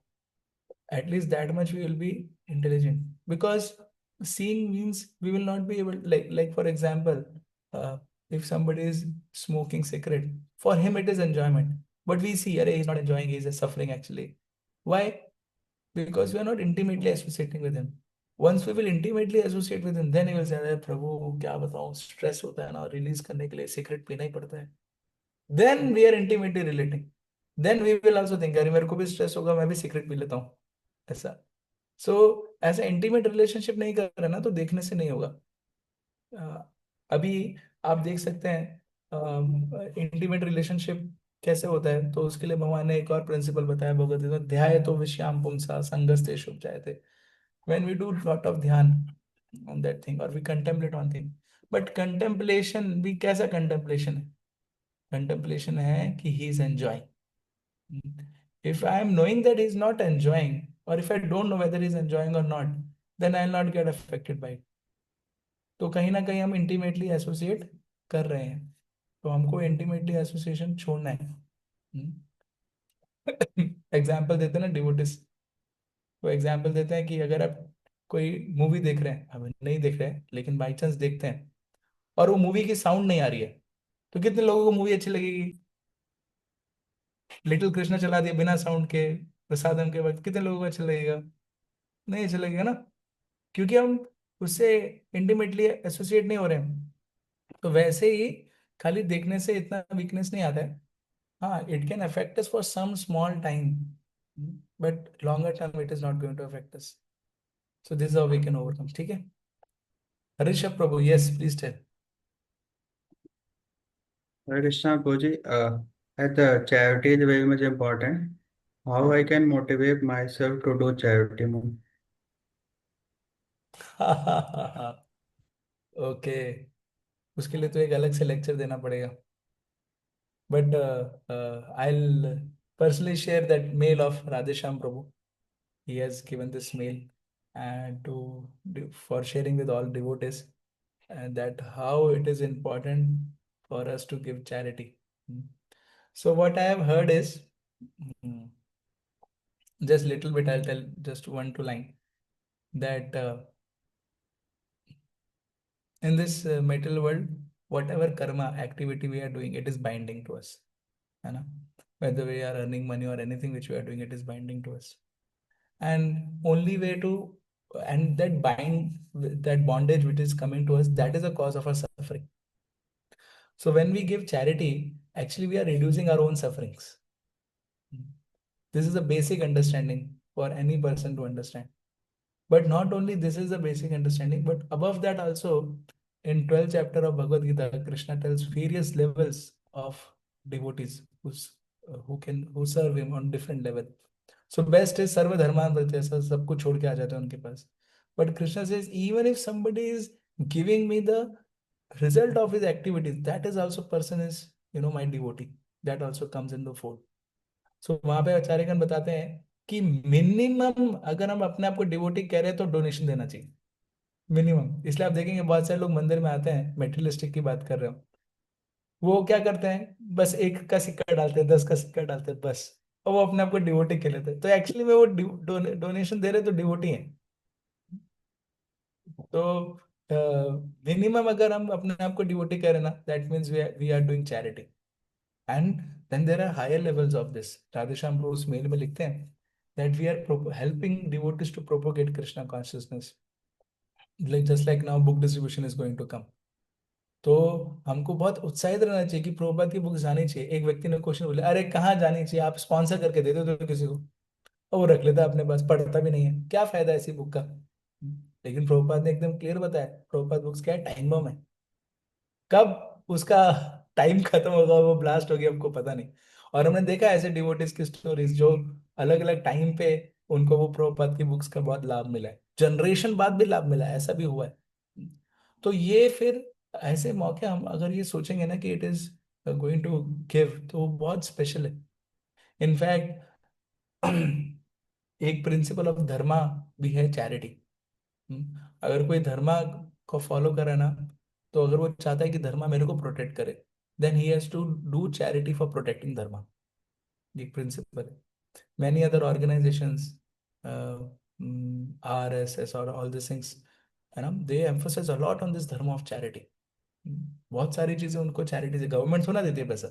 At least that much we will be intelligent, because seeing means we will not be able, like for example, uh, if somebody is smoking cigarette, for him it is enjoyment, but we see, array, he's not enjoying, he's just suffering actually. Why? Because we are not intimately associating with him. Once we will intimately associate with him, then he will say, अरे प्रभु क्या बताऊं, stress होता है ना, release करने के लिए cigarette पीना ही पड़ता है. Then we are intimately relating. Then we will also think, अरे मेरे को भी स्ट्रेस होगा, मैं भी सिगरेट पी लेता हूँ, ऐसा. सो ऐसा इंटीमेट रिलेशनशिप नहीं कर रहे ना, तो देखने से नहीं होगा। अभी आप देख सकते हैं इंटीमेट रिलेशनशिप कैसे होता है, तो उसके लिए भगवान ने एक और प्रिंसिपल बताया भगवत गीता में, ध्याय तो विषयाम पुंसा संगस्तेषु उपजायते। When we do lot of dhyan on that thing और we contemplate on thing, but contemplation भी कैसा कंटेम्पलेशन है? कंटेम्पलेशन है कि he is enjoying. If I am knowing that he is not enjoying, और if I don't know whether he is enjoying और not, then I will not get affected by. तो कहीं ना कहीं हम इंटीमेटली एसोसिएट कर रहे हैं, तो हमको इंटीमेटली एसोसिएशन छोड़ना है। एग्जाम्पल देते हैं ना डिवोटिस, तो एग्जाम्पल देते हैं कि अगर आप कोई मूवी देख रहे हैं, अब नहीं देख रहे हैं लेकिन बाई चांस देखते हैं, और वो मूवी की साउंड नहीं आ रही है, तो कितने लोगों को मूवी अच्छी लगेगी? लिटिल कृष्णा चला दिया बिना साउंड के प्रसादम के वक्त, कितने लोगों को अच्छा लगेगा? नहीं अच्छा लगेगा ना, क्योंकि हम उससे इंटीमेटली एसोसिएट नहीं हो रहे हैं। तो वैसे ही खाली देखने से इतना वीकनेस नहीं आता है। हाँ, it can affect us for some small time, but longer term it is not going to affect us. So this is how we can overcome. ठीक है, Rishabh Prabhu, yes please tell. Hare Krishna, Prabhuji. As the charity is very much important, how I can motivate myself to do charity more? ओके, उसके लिए तो एक अलग से lecture देना पड़ेगा, but I will personally share that mail of Radheshyam Prabhu. He has given this mail and for sharing with all devotees, and that how it is important for us to give charity. Hmm. So what I have heard is, hmm, just little bit I'll tell, just one two line, that in this material world, whatever karma activity we are doing, it is binding to us. है ना? Whether we are earning money or anything which we are doing, it is binding to us. And only way to, and that that bondage which is coming to us, that is the cause of our suffering. So when we give charity, actually we are reducing our own sufferings. This is a basic understanding for any person to understand. But not only this is a basic understanding, but above that also, in 12th chapter of Bhagavad Gita, Krishna tells various levels of devotees who serve him on different level. So best is सर्व धर्मान परित्यज्य, सब कुछ छोड़ के आ जाते हैं उनके पास. But Krishna says, even if somebody is giving me the result of his activities, that is also person is, my devotee. That also comes in the fold. So वहां पे आचार्यगण बताते हैं कि मिनिमम अगर हम अपने आप को डिवोटी कह रहे हैं तो डोनेशन देना चाहिए, मिनिमम. इसलिए आप देखेंगे बहुत सारे लोग मंदिर में आते हैं, मेटेरियलिस्टिक की बात कर रहे हो, वो क्या करते हैं, बस एक का सिक्का डालते हैं, 10 का सिक्का डालते हैं बस, और वो अपने आप को डिवोटी कह लेते हैं. तो एक्चुअली में वो डोनेशन दे रहे तो डिवोटी हैं. तो मिनिमम अगर हम अपने आप को डिवोटी कह रहे हैं ना, that means we are doing charity. And then there are higher levels of this. Radheshyam Prabhu उस मेल में लिखते हैं that we are helping devotees to propagate Krishna consciousness, like just like now book distribution is going to come. तो हमको बहुत उत्साहित रहना चाहिए कि प्रभुपाद की बुक जानी चाहिए. एक व्यक्ति ने क्वेश्चन बोला, अरे कहाँ जानी चाहिए, आप स्पॉन्सर करके दे दो तो किसी को, और वो रख लेता है अपने पास, पढ़ता भी नहीं है, क्या फायदा ऐसी बुक का? लेकिन प्रभुपाद ने एकदम क्लियर बताया, प्रभुपाद बुक्स क्या है, टाइम बम है. कब उसका टाइम खत्म होगा, वो ब्लास्ट होगी, हमको पता नहीं. और हमने देखा ऐसे डिवोटीज की स्टोरीज जो अलग अलग टाइम पे उनको वो प्रभुपाद की बुक्स का बहुत लाभ मिला है, जनरेशन बाद भी लाभ मिला है, ऐसा भी हुआ है. तो ये फिर ऐसे मौके हम अगर ये सोचेंगे ना कि it is going to give, तो वो बहुत स्पेशल है. इनफैक्ट एक प्रिंसिपल ऑफ धर्मा भी है चैरिटी. अगर कोई धर्मा को फॉलो करे ना, तो अगर वो चाहता है कि धर्मा मेरे को प्रोटेक्ट करे, then he has to do charity for protecting dharma. एक प्रिंसिपल है. मैनी अदर ऑर्गेनाइजेशंस, RSS और ऑल दिस थिंग्स, है ना, they emphasise a lot on this dharma of charity. बहुत सारी चीजें उनको चैरिटी से गवर्नमेंट थोड़ा देती है पैसा,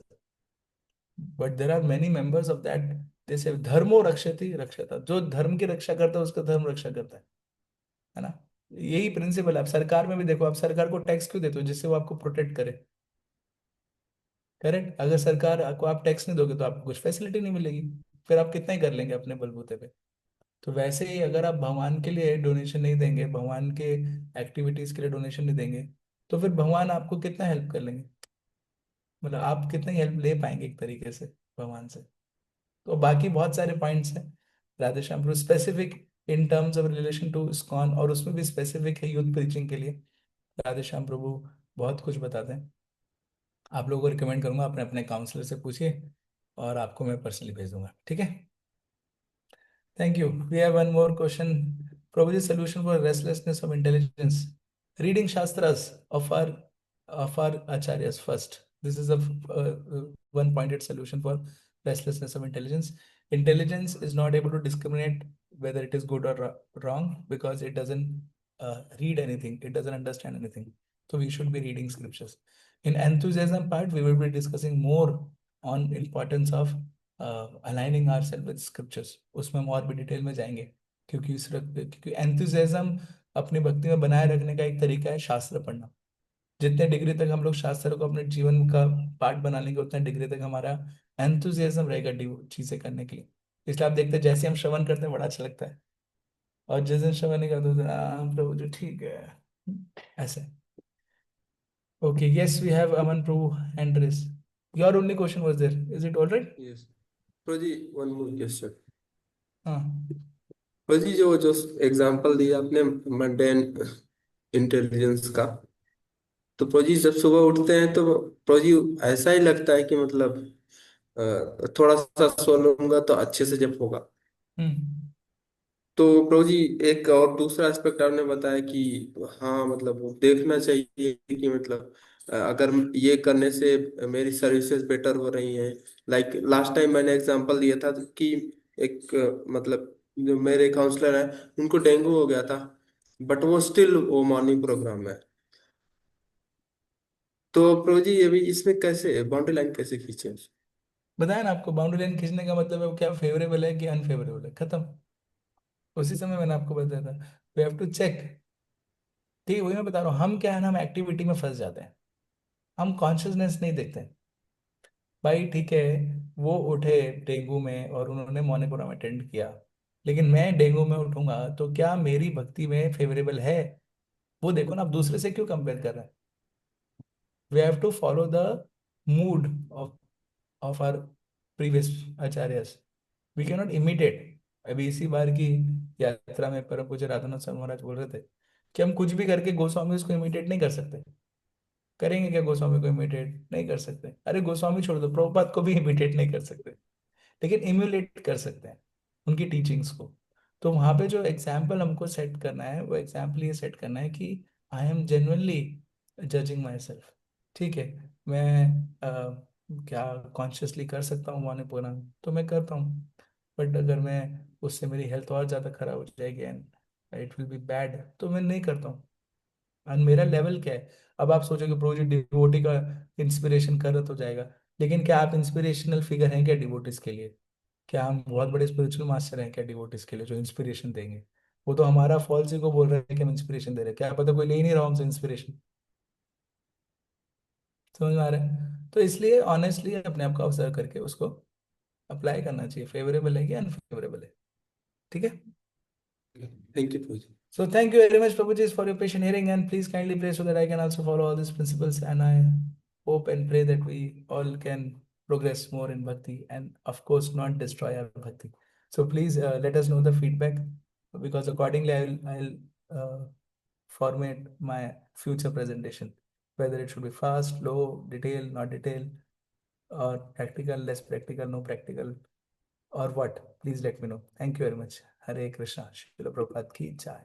but there are many members of that. जैसे धर्मो रक्षति रक्षता, जो धर्म की रक्षा करता है उसका धर्म रक्षा करता है ना. यही प्रिंसिपल है. आप सरकार में भी देखो, आप सरकार को टैक्स क्यों देते हो? जिससे वो आपको प्रोटेक्ट करे. करेक्ट. अगर सरकार को आप टैक्स नहीं दोगे तो आपको कुछ फैसिलिटी नहीं मिलेगी, फिर आप कितना ही कर लेंगे अपने बलबूते पे. तो वैसे ही अगर आप भगवान के लिए डोनेशन नहीं देंगे, भगवान के एक्टिविटीज के लिए डोनेशन नहीं देंगे, तो फिर भगवान आपको कितना हेल्प कर लेंगे? मतलब आप कितनी हेल्प ले पाएंगे एक तरीके से भगवान से? तो बाकी बहुत सारे पॉइंट्स हैं Radhe Shyam Prabhu specific in terms of relation to ISKCON, और उसमें भी स्पेसिफिक है यूथ प्रीचिंग के लिए। राधे श्याम प्रभु बहुत कुछ बताते हैं। आप लोगों को रिकमेंड करूंगा अपने अपने काउंसलर से पूछिए, और आपको मैं पर्सनली भेज दूंगा, ठीक है? Thank you. We have one more question. Probably solution for restlessness of intelligence. Reading Shastras of our acharyas first. This is a one-pointed solution for restlessness of intelligence. Intelligence is not able to discriminate whether it is good or wrong because it doesn't read anything. It doesn't understand anything. So we should be reading scriptures. In enthusiasm part, we will be discussing more on importance of aligning our self with scriptures. उसमें हम और भी detail में जाएंगे, क्योंकि enthusiasm अपनी भक्ति में बनाए रखने का एक तरीका है शास्त्र पढ़ना। जितने डिग्री तक हम लोग शास्त्र को अपने जीवन का पार्ट बना लेंगे, उतने डिग्री तक हमारा एंथुजियाज्म रहेगा चीजें करने के लिए। इसलिए आप देखते हैं जैसे हम श्रवण करते हैं बड़ा अच्छा लगता है, और जिस दिन श्रवण नहीं करते तो प्रभु जी ठीक है, ऐसे। Okay, yes we have Aman Prabhu and your only question was there, is it alright? Yes. Prabhuji, one more question. हाँ। Prabhuji, जो जो एग्जांपल दिया आपने मंडेन इंटेलिजेंस का, तो प्रभुजी जब सुबह उठते हैं तो प्रभुजी ऐसा ही लगता है कि मतलब थोड़ा सा सो लूंगा तो अच्छे से जब होगा। हम्म। तो प्रभु जी एक और दूसरा एस्पेक्ट आपने बताया कि हाँ मतलब वो देखना चाहिए कि मतलब अगर ये करने से मेरी सर्विसेज बेटर हो रही हैं। लाइक लास्ट टाइम मैंने एग्जांपल दिया था कि एक मतलब जो मेरे काउंसलर हैं उनको डेंगू हो गया था, बट वो स्टिल वो मॉर्निंग प्रोग्राम में। तो प्रभु जी अभी इसमें कैसे बाउंड्री लाइन कैसे खींचे? बताया ना आपको, बाउंड्री लाइन खींचने का मतलब है वो क्या फेवरेबल है कि अनफेवरेबल है, खत्म। उसी समय मैंने आपको बताया था, वी हैव टू चेक। ठीक है, वही मैं बता रहा हूँ, हम क्या है ना, हम एक्टिविटी में फंस जाते हैं, हम कॉन्शियसनेस नहीं देखते हैं। भाई ठीक है, वो उठे डेंगू में और उन्होंने मॉर्निंग प्रोग्राम अटेंड किया, लेकिन मैं डेंगू में उठूंगा तो क्या मेरी भक्ति में फेवरेबल है? वो देखो ना, आप दूसरे से क्यों कंपेयर कर रहे हैं? We have to follow the mood of our previous acharyas. We can not imitate. अभी इसी बार की यात्रा में परम पूज्य राधानाथ स्वामी महाराज बोल रहे थे कि हम कुछ भी करके गोस्वामी उसको इमिटेट नहीं कर सकते। करेंगे क्या गोस्वामी को इमिटेट? नहीं कर सकते। अरे गोस्वामी छोड़ दो, प्रभुपाद को भी इमिटेट नहीं कर सकते, लेकिन इम्यूलेट कर सकते हैं उनकी टीचिंग्स को। तो वहां पे जो एग्जाम्पल हमको सेट करना है, वो एग्जाम्पल ये सेट करना है कि I am genuinely judging my self. ठीक है, मैं क्या कॉन्शियसली कर सकता हूँ मॉर्निंग प्रोग्राम, तो मैं करता हूँ। बट अगर मैं उससे मेरी हेल्थ और ज़्यादा खराब हो जाएगी and it will be bad, तो मैं नहीं करता हूँ। और मेरा लेवल क्या है? अब आप सोचोगे प्रो जी डिवोटी का इंस्पिरेशन कर रहा तो जाएगा, लेकिन क्या आप इंस्पिरेशनल फिगर हैं क्या डिवोटीज के लिए? क्या हम बहुत बड़े स्पिरिचुअल मास्टर हैं क्या डिवोटीज के लिए जो इंस्पिरेशन देंगे? वो तो हमारा फॉल्स को बोल रहे हैं कि हम इंस्पिरेशन दे रहे हैं, क्या पता कोई ले ही नहीं रहा हमसे इंस्पिरेशन। समझ में आ रहा है? तो इसलिए ऑनेस्टली अपने आप को ऑब्जर्व करके उसको अप्लाई करना चाहिए, फेवरेबल है कि अनफेवरेबल है। ठीक है? Thank you Prabhu ji. So thank you very much, Prabhuji, for your patient hearing, and please kindly pray so that I can also follow all these principles. And I hope and pray that we all can progress more in bhakti, and of course not destroy our bhakti. So please let us know the feedback, because accordingly I'll format my future presentation, whether it should be fast, low, detail, not detail, or practical, less practical, no practical, or what. Please let me know. Thank you very much. Hare Krishna. Srila Prabhupada ki jai.